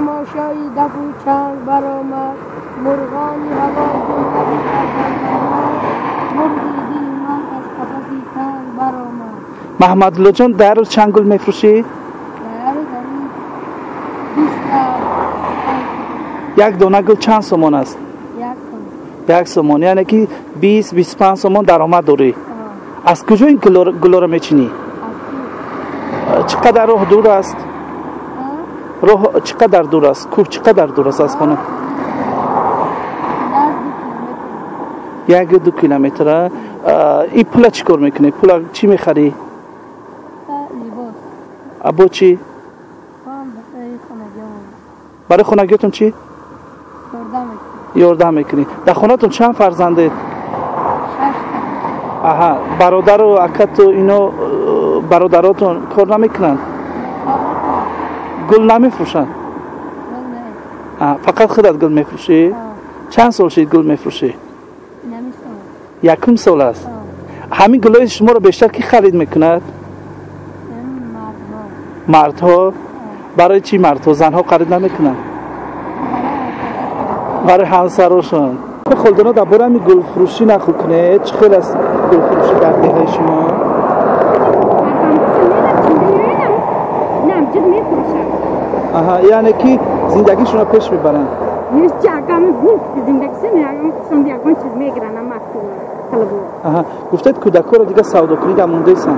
تماشایی دف و چنگ برآمد مرغانی هوا جمله برآمد مرغی دیمان از قفسی تنگ برآمد. محمدالله جان در روز چند گل میفروشی؟ در روز 20 یک دانه گل چند سومان است؟ 1 سومان، یعنی که 20-25 سومان درآمد داری. از کجا این گلا را میچینی؟ چقدر راه دور است؟ راه چقدر دور است؟ کوه چقدر دور است از خانه؟ 1-2 کیلومتر. این پول چی کار میکنی؟ پول چی میخری؟ لباس. ابا چی؟ برای خانگیتون چی؟ یاردم میکنی. در خانهتون چند فرزندید؟ 6 تا. آها، برادر و اکت و اینا برادراتون کار نمیکنن؟ گل نمیفروشن؟ فقط خودت گل میفروشی؟ چند سال شد گل میفروشی؟ 1 سال است. همین گلای شما رو بیشتر کی خرید میکند؟ مردها. برای چی مردها؟ زنها خرید نمیکنن؟ برای همسراشون. خلدنا درباره همین گل فروشی نخو کنه. چه خیلی است گل فروشی در دهه شما؟ آها، یعنی که زندگیشون رو پیش میبرن. آها، گفتید کودکا رو دیگه سوداگری در مونده ایستن.